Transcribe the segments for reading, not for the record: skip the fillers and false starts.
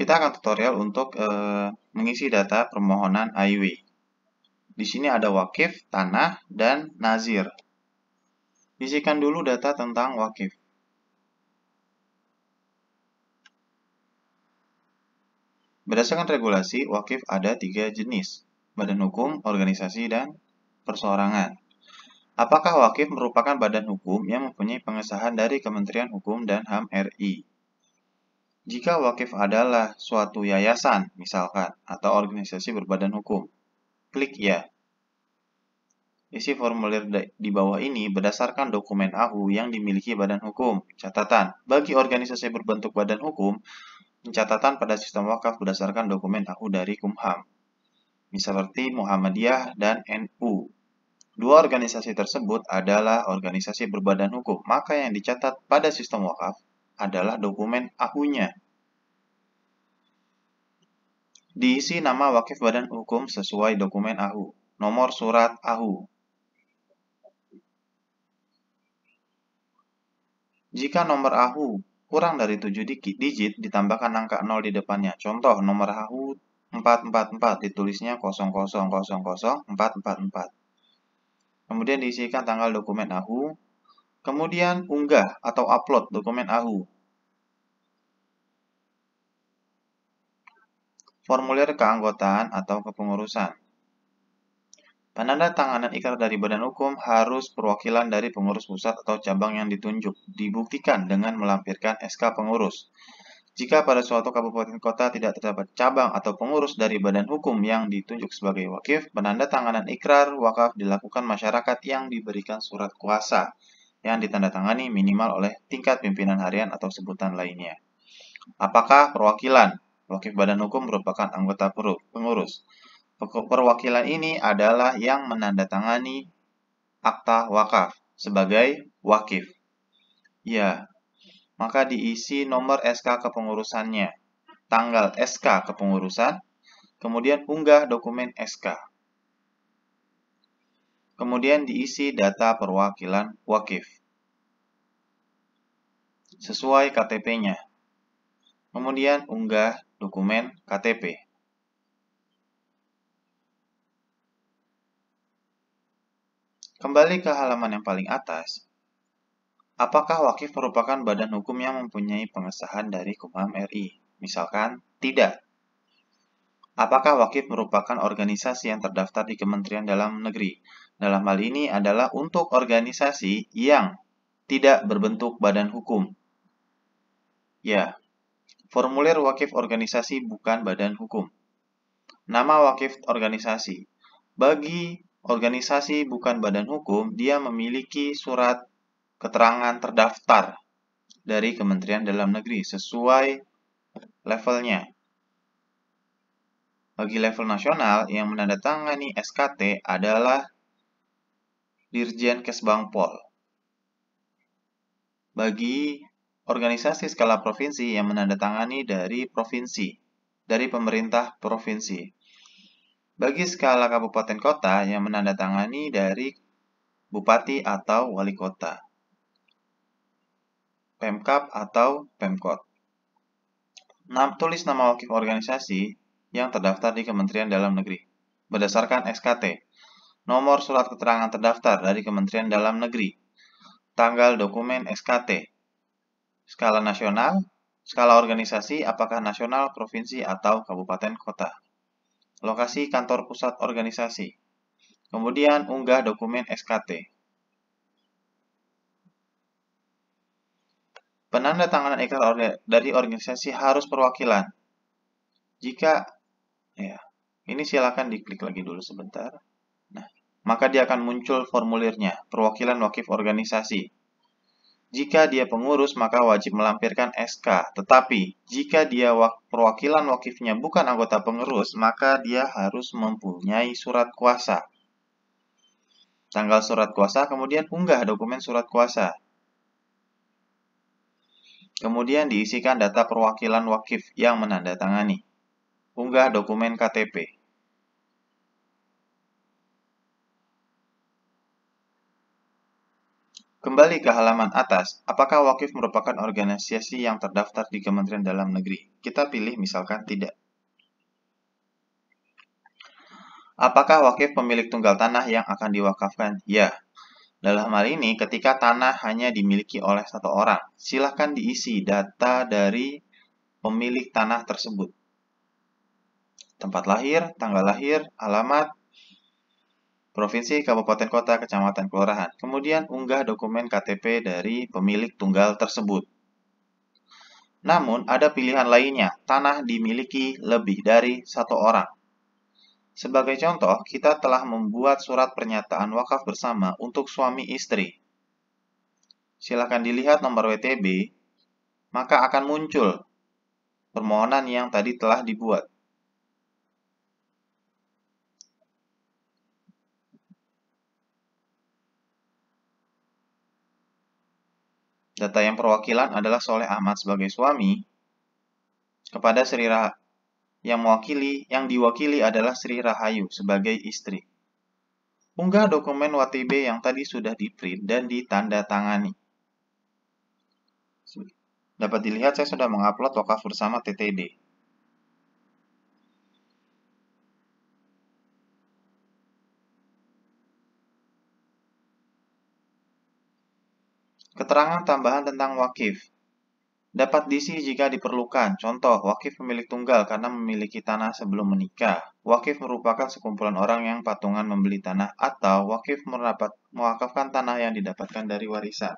Kita akan tutorial untuk mengisi data permohonan IW. Di sini ada wakif, tanah, dan nazir. Isikan dulu data tentang wakif. Berdasarkan regulasi, wakif ada 3 jenis: badan hukum, organisasi, dan perseorangan. Apakah wakif merupakan badan hukum yang mempunyai pengesahan dari Kementerian Hukum dan HAM RI? Jika wakif adalah suatu yayasan, misalkan, atau organisasi berbadan hukum, klik ya. Isi formulir di bawah ini berdasarkan dokumen AHU yang dimiliki badan hukum. Catatan, bagi organisasi berbentuk badan hukum, pencatatan pada sistem wakaf berdasarkan dokumen AHU dari Kumham, seperti Muhammadiyah dan NU. Dua organisasi tersebut adalah organisasi berbadan hukum, maka yang dicatat pada sistem wakaf adalah dokumen AHU-nya. Diisi nama wakif badan hukum sesuai dokumen AHU, nomor surat AHU. Jika nomor AHU kurang dari 7 digit, ditambahkan angka 0 di depannya. Contoh, nomor AHU 444, ditulisnya 00000444. Kemudian diisikan tanggal dokumen AHU. Kemudian unggah atau upload dokumen AHU. Formulir keanggotaan atau kepengurusan. Penandatanganan ikrar dari badan hukum harus perwakilan dari pengurus pusat atau cabang yang ditunjuk, dibuktikan dengan melampirkan SK pengurus. Jika pada suatu kabupaten kota tidak terdapat cabang atau pengurus dari badan hukum yang ditunjuk sebagai wakif, penandatanganan ikrar wakaf dilakukan masyarakat yang diberikan surat kuasa yang ditandatangani minimal oleh tingkat pimpinan harian atau sebutan lainnya. Apakah perwakilan wakif badan hukum merupakan anggota pengurus? Perwakilan ini adalah yang menandatangani akta wakaf sebagai wakif. Ya, maka diisi nomor SK kepengurusannya, tanggal SK kepengurusan, kemudian unggah dokumen SK. Kemudian diisi data perwakilan wakif sesuai KTP-nya. Kemudian unggah dokumen KTP. Kembali ke halaman yang paling atas. Apakah wakif merupakan badan hukum yang mempunyai pengesahan dari Kumham RI? Misalkan, tidak. Apakah wakif merupakan organisasi yang terdaftar di Kementerian Dalam Negeri? Dalam hal ini adalah untuk organisasi yang tidak berbentuk badan hukum. Ya, formulir wakif organisasi bukan badan hukum. Nama wakif organisasi. Bagi organisasi bukan badan hukum, dia memiliki surat keterangan terdaftar dari Kementerian Dalam Negeri sesuai levelnya. Bagi level nasional, yang menandatangani SKT adalah Dirjen Kesbangpol. Bagi organisasi skala provinsi, yang menandatangani dari provinsi, dari pemerintah provinsi. Bagi skala kabupaten kota, yang menandatangani dari bupati atau wali kota, Pemkab atau Pemkot. Tulis nama wakif organisasi yang terdaftar di Kementerian Dalam Negeri berdasarkan SKT, nomor surat keterangan terdaftar dari Kementerian Dalam Negeri, tanggal dokumen SKT, skala nasional, skala organisasi apakah nasional, provinsi, atau kabupaten kota, lokasi kantor pusat organisasi, kemudian unggah dokumen SKT. Penandatanganan ikrar dari organisasi harus perwakilan. Jika ini silakan diklik lagi dulu sebentar. Nah, maka dia akan muncul formulirnya, perwakilan wakif organisasi. Jika dia pengurus, maka wajib melampirkan SK. Tetapi, jika dia perwakilan wakifnya bukan anggota pengurus, maka dia harus mempunyai surat kuasa. Tanggal surat kuasa, kemudian unggah dokumen surat kuasa. Kemudian diisikan data perwakilan wakif yang menandatangani. Unggah dokumen KTP. Kembali ke halaman atas, apakah wakif merupakan organisasi yang terdaftar di Kementerian Dalam Negeri? Kita pilih misalkan tidak. Apakah wakif pemilik tunggal tanah yang akan diwakafkan? Ya. Dalam hal ini, ketika tanah hanya dimiliki oleh satu orang, silakan diisi data dari pemilik tanah tersebut. Tempat lahir, tanggal lahir, alamat, provinsi, kabupaten kota, kecamatan, kelurahan. Kemudian unggah dokumen KTP dari pemilik tunggal tersebut. Namun, ada pilihan lainnya, tanah dimiliki lebih dari satu orang. Sebagai contoh, kita telah membuat surat pernyataan wakaf bersama untuk suami istri. Silakan dilihat nomor WTB, maka akan muncul permohonan yang tadi telah dibuat. Data yang perwakilan adalah Soleh Ahmad sebagai suami kepada Sri yang diwakili adalah Sri Rahayu sebagai istri. Unggah dokumen WTB yang tadi sudah di-print dan ditandatangani. Dapat dilihat saya sudah mengupload wakaf bersama TTD. Keterangan tambahan tentang wakif dapat diisi jika diperlukan. Contoh, wakif pemilik tunggal karena memiliki tanah sebelum menikah. Wakif merupakan sekumpulan orang yang patungan membeli tanah atau wakif mewakafkan tanah yang didapatkan dari warisan.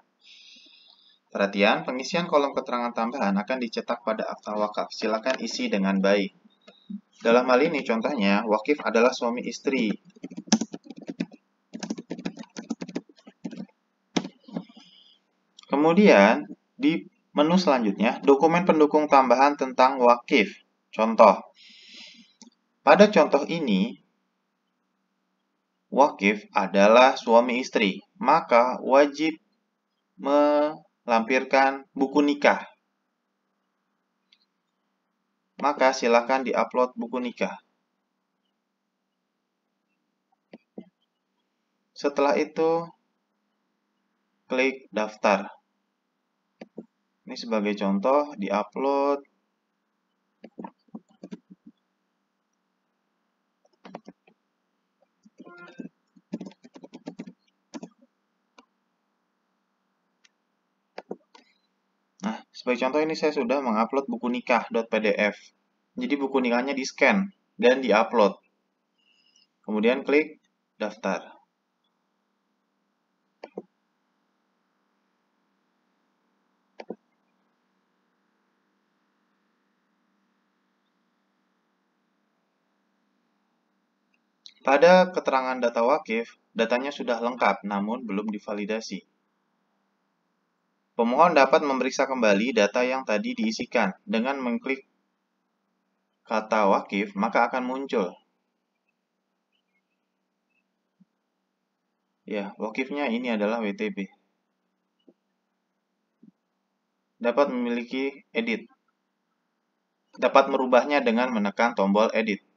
Perhatian, pengisian kolom keterangan tambahan akan dicetak pada akta wakaf. Silakan isi dengan baik. Dalam hal ini contohnya, wakif adalah suami istri. Kemudian, di menu selanjutnya, dokumen pendukung tambahan tentang wakif. Contoh, pada contoh ini, wakif adalah suami istri, maka wajib melampirkan buku nikah. Maka silakan diupload buku nikah. Setelah itu, klik daftar. Ini sebagai contoh, diupload. Nah, sebagai contoh ini saya sudah mengupload buku nikah.pdf. Jadi buku nikahnya di-scan dan di-upload. Kemudian klik daftar. Pada keterangan data wakif, datanya sudah lengkap namun belum divalidasi. Pemohon dapat memeriksa kembali data yang tadi diisikan. Dengan mengklik kata wakif, maka akan muncul. Ya, wakifnya ini adalah WTB. Dapat memiliki edit. Dapat merubahnya dengan menekan tombol edit.